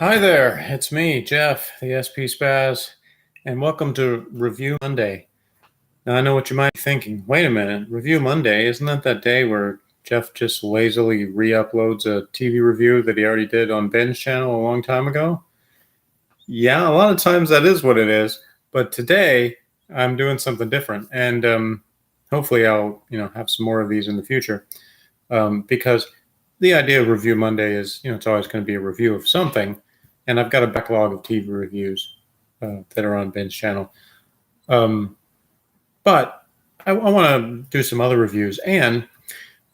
Hi there, it's me, Jeff, the SP Spaz, and welcome to Review Monday. Now, I know what you might be thinking. Wait a minute, Review Monday, isn't that day where Jeff just lazily re-uploads a TV review that he already did on Ben's channel a long time ago? Yeah, a lot of times that is what it is, but today I'm doing something different, and hopefully I'll have some more of these in the future, because the idea of Review Monday is it's always going to be a review of something, and I've got a backlog of TV reviews that are on Ben's channel, but I want to do some other reviews, and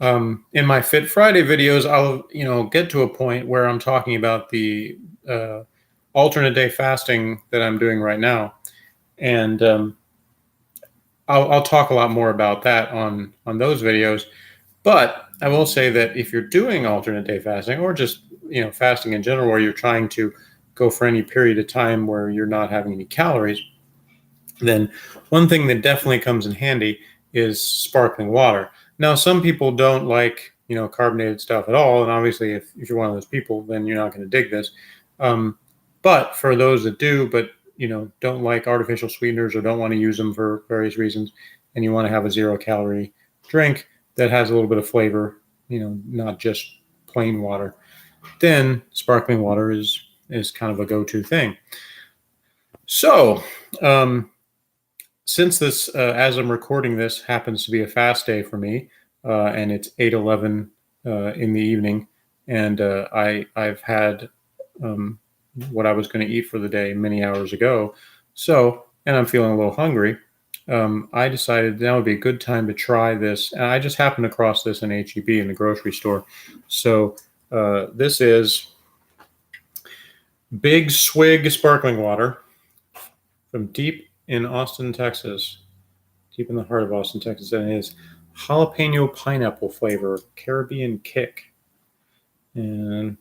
in my Fit Friday videos, I'll get to a point where I'm talking about the alternate day fasting that I'm doing right now, and I'll talk a lot more about that on those videos. But I will say that if you're doing alternate day fasting, or just fasting in general, where you're trying to go for any period of time where you're not having any calories, then one thing that definitely comes in handy is sparkling water. Now, some people don't like carbonated stuff at all, and obviously, if you're one of those people, then you're not going to dig this. But for those that do, but don't like artificial sweeteners or don't want to use them for various reasons, and you want to have a 0-calorie drink that has a little bit of flavor, not just plain water, then sparkling water is kind of a go-to thing. So, since this, as I'm recording this, happens to be a fast day for me, and it's 8:11 in the evening, and I've had what I was going to eat for the day many hours ago. So, and I'm feeling a little hungry. I decided now would be a good time to try this. And I just happened across this in H-E-B in the grocery store. So this is Big Swig sparkling water from deep in Austin, Texas. Deep in the heart of Austin, Texas. And it is jalapeno pineapple flavor, Caribbean kick. And,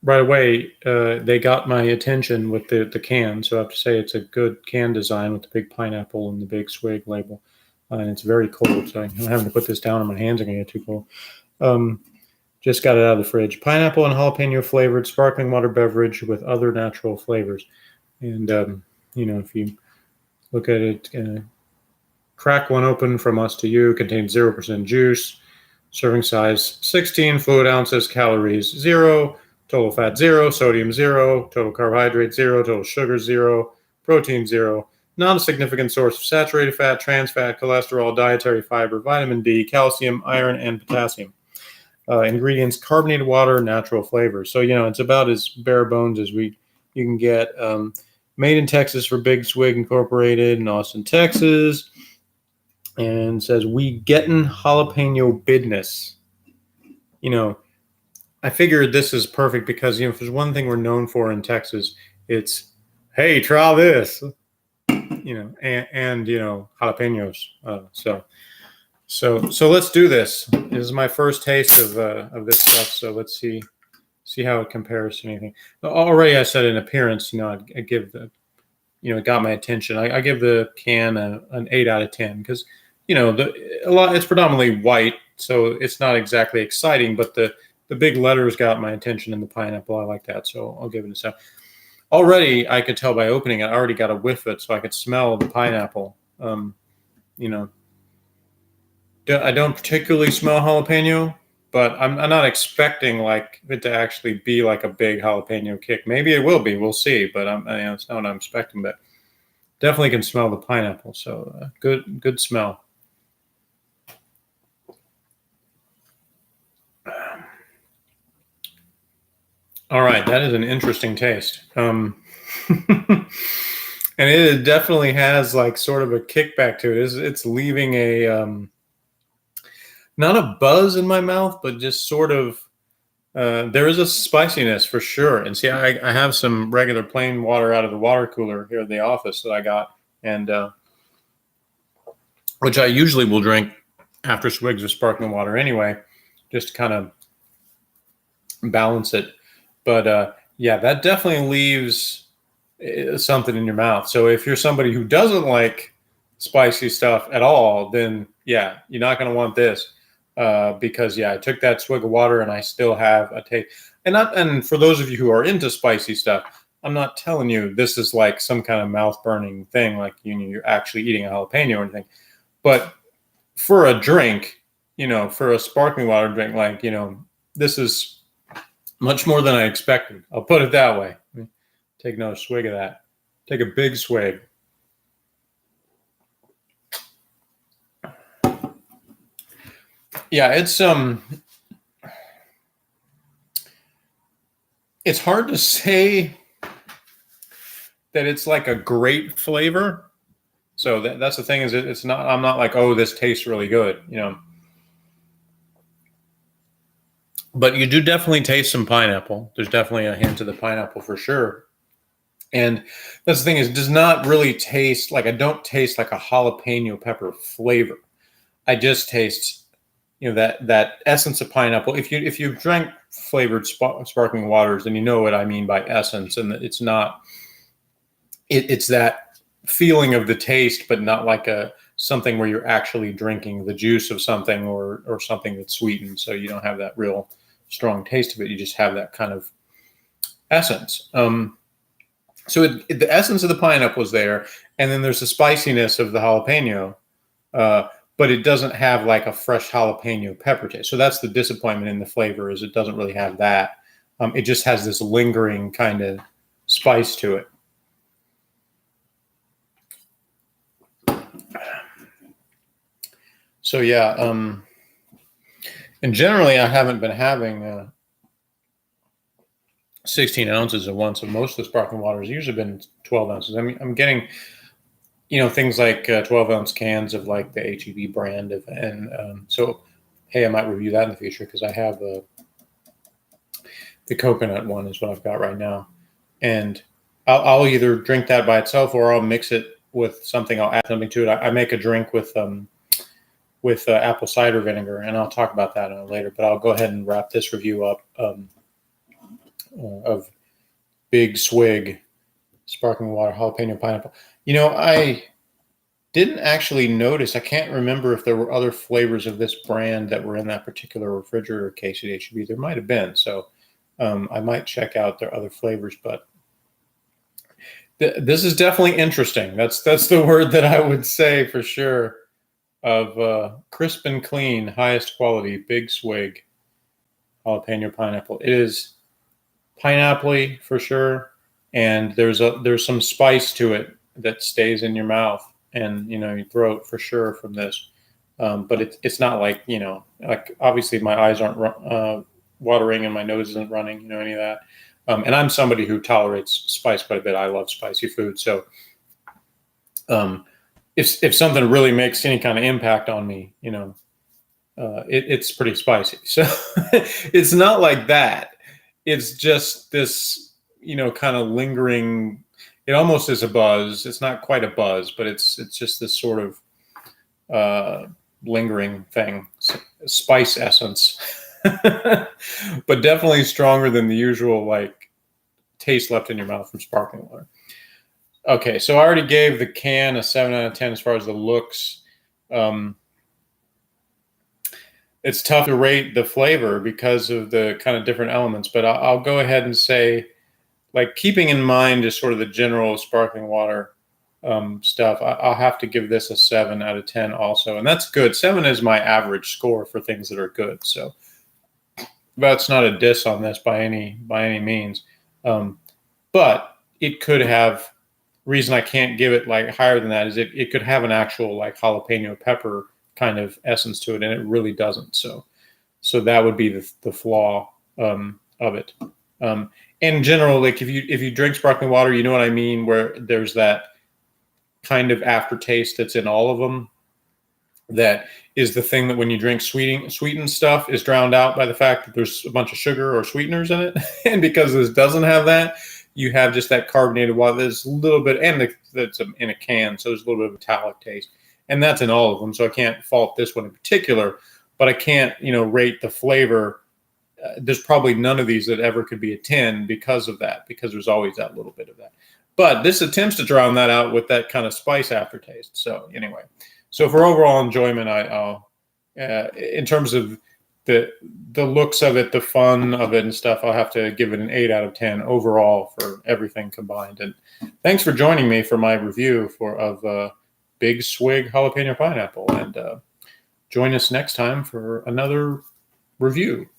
right away, they got my attention with the can. So I have to say it's a good can design with the big pineapple and the big Swig label. And it's very cold, so I'm having to put this down and my hands are going to get too cold. Just got it out of the fridge. Pineapple and jalapeno flavored sparkling water beverage with other natural flavors. And, if you look at it, crack one open from us to you, contains 0% juice. Serving size 16 fluid ounces, calories 0. Total fat 0, sodium 0, total carbohydrate 0, total sugar 0, protein 0, not a significant source of saturated fat, trans fat, cholesterol, dietary fiber, vitamin D, calcium, iron, and potassium. Ingredients: carbonated water, natural flavors. So it's about as bare bones as you can get. Made in Texas for Big Swig Incorporated in Austin, Texas, and says we gettin' jalapeno business. I figured this is perfect because if there's one thing we're known for in Texas, it's hey, try this, and jalapenos. So let's do this. This is my first taste of this stuff. So let's see how it compares to anything. Already, I said in appearance, I give the, it got my attention. I give the can an 8 out of 10 because it's predominantly white, so it's not exactly exciting, but the big letters got my attention in the pineapple. I like that, so I'll give it a 7. Already, I could tell by opening it, I already got a whiff of it, so I could smell the pineapple. I don't particularly smell jalapeno, but I'm not expecting like it to actually be like a big jalapeno kick. Maybe it will be. We'll see, but it's not what I'm expecting. But definitely can smell the pineapple. So good smell. All right, that is an interesting taste. And it definitely has like sort of a kickback to it. It's leaving a not a buzz in my mouth, but just sort of there is a spiciness for sure. And see, I have some regular plain water out of the water cooler here at the office that I got, and which I usually will drink after swigs of sparkling water anyway, just to kind of balance it. But yeah, that definitely leaves something in your mouth. So if you're somebody who doesn't like spicy stuff at all, then yeah, you're not going to want this because yeah, I took that swig of water and I still have a taste. and for those of you who are into spicy stuff, I'm not telling you this is like some kind of mouth burning thing, like you're actually eating a jalapeno or anything. But for a drink, for a sparkling water drink, like, this is much more than I expected. I'll put it that way. Take another swig of that. Take a big swig. Yeah, it's hard to say that it's like a great flavor. So that's the thing, is it's not, I'm not like, oh, this tastes really good, But you do definitely taste some pineapple. There's definitely a hint of the pineapple for sure. And that's the thing, is it does not really taste like, I don't taste like a jalapeno pepper flavor. I just taste, that essence of pineapple. If you've drank flavored sparkling waters, then you know what I mean by essence, and it's not. It's that feeling of the taste, but not like something where you're actually drinking the juice of something or something that's sweetened. So you don't have that real strong taste of it. You just have that kind of essence. So the essence of the pineapple is there, and then there's the spiciness of the jalapeno. But it doesn't have like a fresh jalapeno pepper taste. So that's the disappointment in the flavor, is it doesn't really have that. It just has this lingering kind of spice to it. So yeah, and generally I haven't been having 16 ounces at once of most of the sparkling water. Has usually been 12 ounces. I mean, I'm getting things like 12-ounce cans of like the HEB brand and so, hey, I might review that in the future, because I have the coconut one is what I've got right now, and I'll either drink that by itself or I'll mix it with something. I'll add something to it. I make a drink with apple cider vinegar, and I'll talk about that later. But I'll go ahead and wrap this review up of Big Swig sparkling water jalapeno pineapple. I didn't actually notice. I can't remember if there were other flavors of this brand that were in that particular refrigerator case at HEB. There might have been. So I might check out their other flavors. But this is definitely interesting. That's the word that I would say for sure. Of crisp and clean, highest quality, Big Swig jalapeno pineapple. It is pineapple-y for sure, and there's some spice to it that stays in your mouth and your throat for sure from this. But it's not like like, obviously my eyes aren't watering and my nose isn't running, any of that. And I'm somebody who tolerates spice quite a bit. I love spicy food, so if something really makes any kind of impact on me, it's pretty spicy. So it's not like that. It's just this, kind of lingering. It almost is a buzz. It's not quite a buzz, but it's just this sort of lingering thing, spice essence, but definitely stronger than the usual like taste left in your mouth from sparkling water. Okay, so I already gave the can a 7 out of 10 as far as the looks. It's tough to rate the flavor because of the kind of different elements, but I'll go ahead and say, like, keeping in mind just sort of the general sparkling water stuff, I'll have to give this a 7 out of 10 also, and that's good. 7 is my average score for things that are good, so that's not a diss on this by any means. But it could have. Reason I can't give it like higher than that is it could have an actual like jalapeno pepper kind of essence to it, and it really doesn't. So that would be the flaw of it. In general, like if you drink sparkling water, you know what I mean, where there's that kind of aftertaste that's in all of them. That is the thing that when you drink sweetened stuff is drowned out by the fact that there's a bunch of sugar or sweeteners in it, and because this doesn't have that. You have just that carbonated water. There's a little bit, and that's in a can, so there's a little bit of metallic taste, and that's in all of them. So I can't fault this one in particular, but I can't, rate the flavor. There's probably none of these that ever could be a 10 because of that, because there's always that little bit of that. But this attempts to drown that out with that kind of spice aftertaste. So anyway, so for overall enjoyment, I'll in terms of the looks of it, the fun of it and stuff, I'll have to give it an 8 out of 10 overall for everything combined. And thanks for joining me for my review of Big Swig Jalapeno Pineapple. And join us next time for another review.